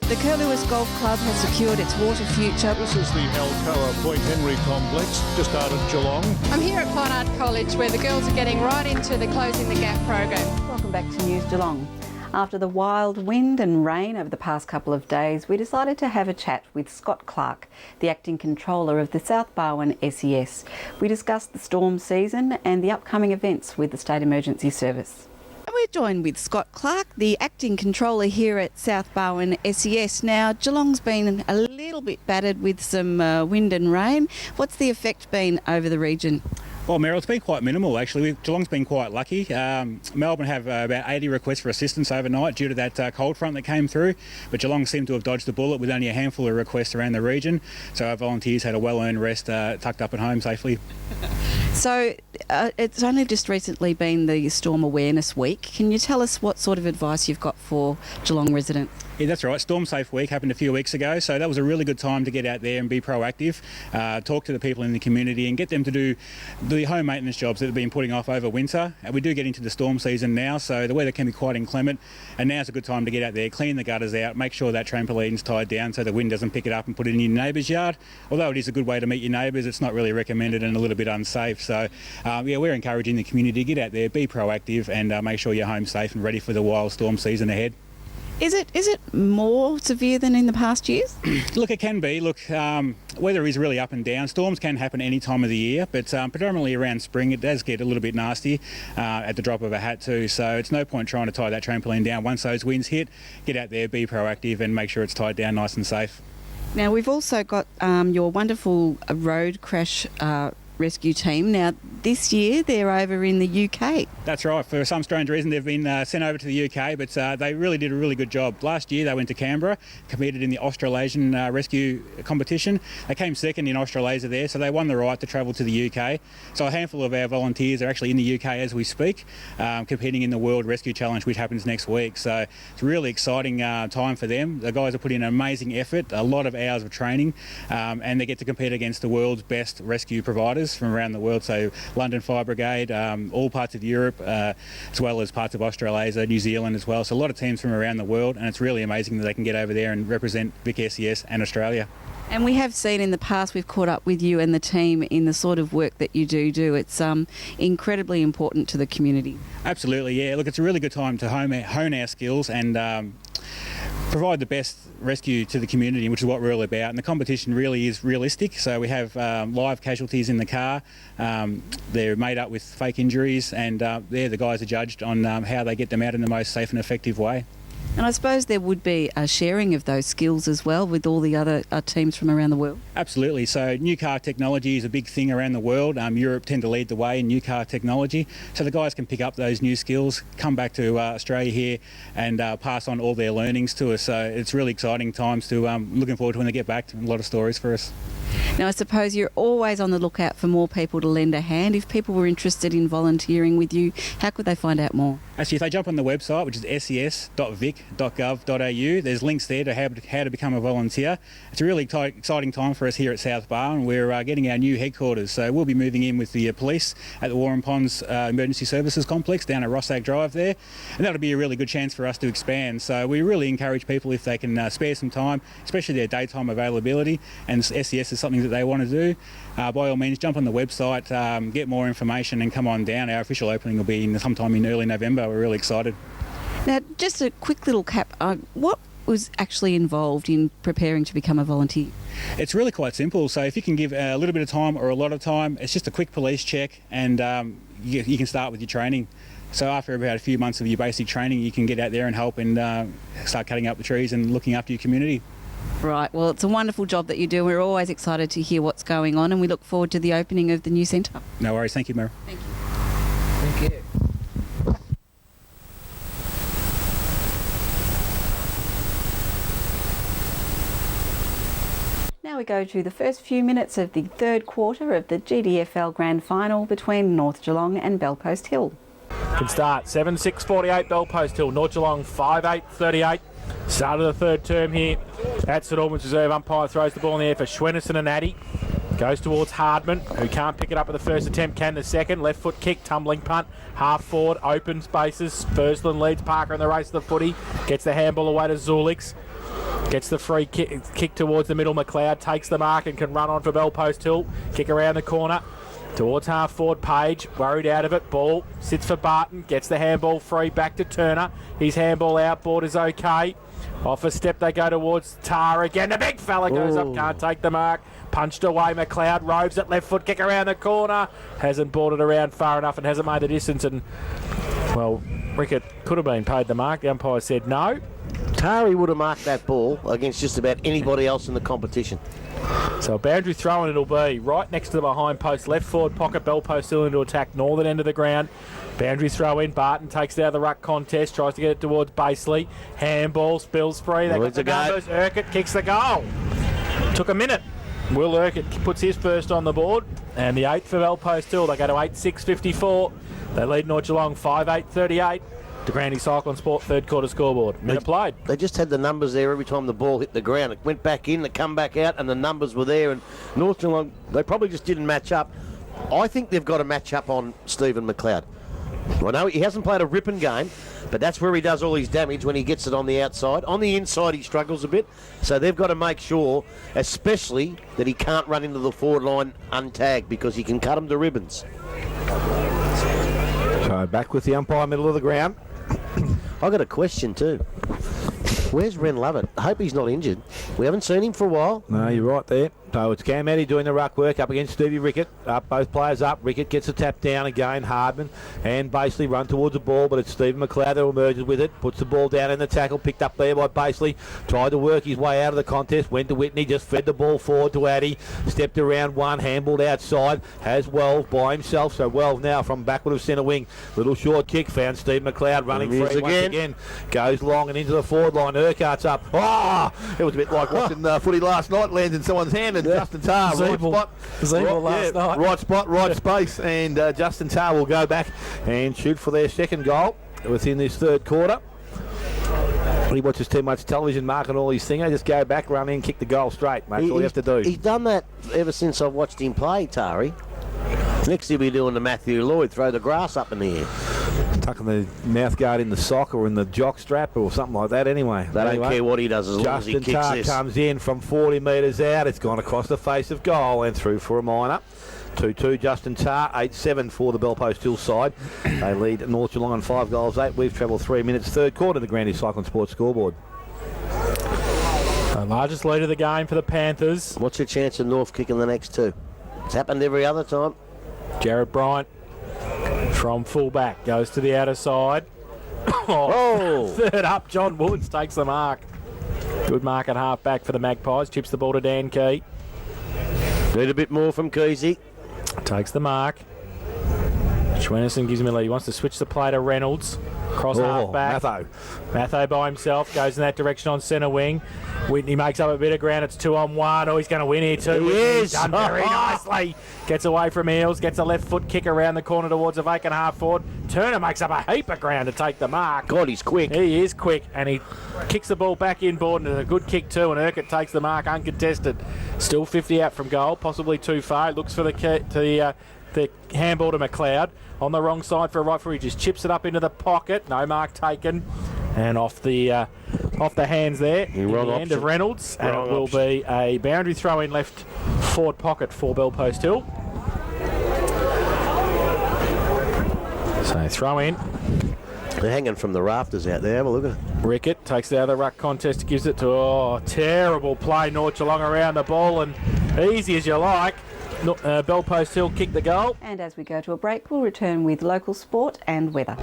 The Curlewis Golf Club has secured its water future. This is the Alcoa Point Henry complex, just out of Geelong. I'm here at Barnard College where the girls are getting right into the Closing the Gap program. Welcome back to News Geelong. After the wild wind and rain over the past couple of days, we decided to have a chat with Scott Clark, the acting controller of the South Barwon SES. We discussed the storm season and the upcoming events with the State Emergency Service. We're joined with Scott Clark, the acting controller here at South Barwon SES. Now, Geelong's been a little bit battered with some wind and rain. What's the effect been over the region? Well, Meryl, it's been quite minimal actually. Geelong's been quite lucky. Melbourne have about 80 requests for assistance overnight due to that cold front that came through, but Geelong seemed to have dodged the bullet with only a handful of requests around the region. So our volunteers had a well-earned rest tucked up at home safely. So it's only just recently been the Storm Awareness Week. Can you tell us what sort of advice you've got for Geelong residents? Yeah, that's right. Storm Safe Week happened a few weeks ago, so that was a really good time to get out there and be proactive, talk to the people in the community and get them to do the home maintenance jobs that have been putting off over winter. We do get into the storm season now, so the weather can be quite inclement, and now's a good time to get out there, clean the gutters out, make sure that trampoline's tied down so the wind doesn't pick it up and put it in your neighbour's yard. Although it is a good way to meet your neighbours, it's not really recommended and a little bit unsafe. So yeah, we're encouraging the community to get out there, be proactive and make sure you're home safe and ready for the wild storm season ahead. Is it more severe than in the past years? Look, it can be. Look, weather is really up and down. Storms can happen any time of the year, but predominantly around spring it does get a little bit nasty at the drop of a hat too. So it's no point trying to tie that trampoline down. Once those winds hit, get out there, be proactive and make sure it's tied down nice and safe. Now, we've also got your wonderful road crash rescue team. Now, this year they're over in the UK. That's right. For some strange reason, they've been sent over to the UK, but they really did a really good job. Last year, they went to Canberra, competed in the Australasian rescue competition. They came second in Australasia there, so they won the right to travel to the UK. So a handful of our volunteers are actually in the UK as we speak, competing in the World Rescue Challenge, which happens next week. So it's a really exciting time for them. The guys have put in an amazing effort, a lot of hours of training, and they get to compete against the world's best rescue providers from around the world, so London Fire Brigade, all parts of Europe, as well as parts of Australasia, New Zealand as well. So a lot of teams from around the world, and it's really amazing that they can get over there and represent Vic SES and Australia. And we have seen in the past, we've caught up with you and the team in the sort of work that you do. It's incredibly important to the community. Absolutely, yeah. Look, it's a really good time to hone our skills and provide the best rescue to the community, which is what we're all about. And the competition really is realistic. So we have live casualties in the car. They're made up with fake injuries, and the guys are judged on how they get them out in the most safe and effective way. And I suppose there would be a sharing of those skills as well with all the other teams from around the world. Absolutely. So new car technology is a big thing around the world. Europe tend to lead the way in new car technology. So the guys can pick up those new skills, come back to Australia here and pass on all their learnings to us. So it's really exciting times to looking forward to when they get back. A lot of stories for us. Now, I suppose you're always on the lookout for more people to lend a hand. If people were interested in volunteering with you, how could they find out more? Actually, if they jump on the website, which is ses.vic.gov.au, there's links there to how to become a volunteer. It's a really exciting time for us here at South Barwon. We're getting our new headquarters, so we'll be moving in with the police at the Warren Ponds Emergency Services Complex down at Rossack Drive there, and that'll be a really good chance for us to expand. So we really encourage people, if they can spare some time, especially their daytime availability, and SES is something that they want to do, by all means jump on the website, get more information and come on down. Our official opening will be sometime in early November. We're really excited. Now, just a quick little cap, what was actually involved in preparing to become a volunteer? It's really quite simple. So if you can give a little bit of time or a lot of time, it's just a quick police check, and you can start with your training. So after about a few months of your basic training, you can get out there and help and start cutting up the trees and looking after your community. Right, well, it's a wonderful job that you do. We're always excited to hear what's going on, and we look forward to the opening of the new centre. No worries. Thank you, Meryl. Thank you. Thank you. Now we go to the first few minutes of the third quarter of the GDFL Grand Final between North Geelong and Bellpost Hill. Can start 7-6-48 Bellpost Hill, North Geelong 5-8-38. Start of the third term here at St Albans Reserve. Umpire throws the ball in the air for Schwenison and Addy. Goes towards Hardman, who can't pick it up at the first attempt, can the second. Left foot kick, tumbling punt, half forward, open spaces. Fursland leads Parker in the race of the footy. Gets the handball away to Zulix. Gets the free kick towards the middle. McLeod takes the mark and can run on for Bellpost Hill. Kick around the corner towards half forward. Page worried out of it. Ball sits for Barton. Gets the handball free back to Turner. His handball outboard is okay. Off a step they go towards Tar again. The big fella goes up, can't take the mark. Punched away. McLeod robes it. Left foot kick around the corner. Hasn't brought it around far enough and hasn't made the distance. And well, Rickett could have been paid the mark. The umpire said no. Tari would have marked that ball against just about anybody else in the competition. So a boundary throw-in it'll be right next to the behind post, left forward pocket. Bellpost still into attack, northern end of the ground. Boundary throw-in. Barton takes it out of the ruck contest, tries to get it towards Baseley. Handball spills free. They got the numbers. Urquhart kicks the goal. Took a minute. Will Urquhart puts his first on the board, and the 8th for Bellpost Hill. They go to 8-6-54. They lead North Geelong 5-8-38. The Grandy Cyclone Sport third quarter scoreboard. Minute played. They just had the numbers there every time the ball hit the ground. It went back in, it come back out, and the numbers were there. And North Geelong, they probably just didn't match up. I think they've got to match up on Stephen McLeod. I know he hasn't played a ripping game, but that's where he does all his damage when he gets it on the outside. On the inside, he struggles a bit. So they've got to make sure, especially, that he can't run into the forward line untagged because he can cut him to ribbons. So back with the umpire, middle of the ground. I got a question too. Where's Ren Lovett? I hope he's not injured. We haven't seen him for a while. No, you're right there. So it's Cam Eddy doing the ruck work up against Stevie Rickett. Up, both players up. Rickett gets a tap down again. Hardman and Baseley run towards the ball, but it's Stephen McLeod that emerges with it. Puts the ball down in the tackle. Picked up there by Baseley. Tried to work his way out of the contest. Went to Whitney. Just fed the ball forward to Addy. Stepped around one. Handballed outside. Has Wells by himself. So Wells now from backward of centre wing. Little short kick. Found Stephen McLeod running free once again. Goes long and into the forward line. Urquhart's up. Oh! It was a bit like watching footy last night. Lands in someone's hand and Justin Tarr. Right spot, right spot, right space, and Justin Tarr will go back and shoot for their second goal within this third quarter. He watches too much television, marking all his things. Just go back, run in, kick the goal straight, mate. That's all you have to do. He's done that ever since I've watched him play, Tari. Next he'll be doing the Matthew Lloyd, throw the grass up in the air. Tucking the mouth guard in the sock or in the jock strap or something like that anyway. They don't care what he does as long as he kicks this. Justin Tarr comes in from 40 metres out. It's gone across the face of goal and through for a minor. 2-2 Justin Tarr, 8-7 for the Bellpost Hill side. They lead North Geelong on 5 goals, 8. We've travelled 3 minutes. Third quarter, the Grandy Cyclone Sports scoreboard. The largest lead of the game for the Panthers. What's your chance of North kicking the next 2? It's happened every other time. Jared Bryant from fullback goes to the outer side. Third up, John Woods takes the mark. Good mark at half back for the Magpies. Chips the ball to Dan Key. Need a bit more from Keesey. Takes the mark. Schwennerson gives him a lead. He wants to switch the play to Reynolds. Cross half back. Matho by himself goes in that direction on centre wing. Whitney makes up a bit of ground. It's 2-on-1. Oh, he's going to win here too. He is. Done very nicely. Gets away from Eels. Gets a left foot kick around the corner towards a vacant half forward. Turner makes up a heap of ground to take the mark. God, he's quick. He is quick, and he kicks the ball back inboard, and it's a good kick too. And Urquhart takes the mark uncontested. Still 50 out from goal, possibly too far. Looks for the handball to McLeod on the wrong side for a right foot. He just chips it up into the pocket. No mark taken, and off the hands there. In the end of Reynolds, and it will be a boundary throw in left forward pocket for Bellpost Hill. So throw in. They're hanging from the rafters out there. Have a look at it. Rickett takes it out of the ruck contest, gives it to terrible play. North Geelong around the ball, and easy as you like. Bellpost Hill kick the goal. And as we go to a break, we'll return with local sport and weather.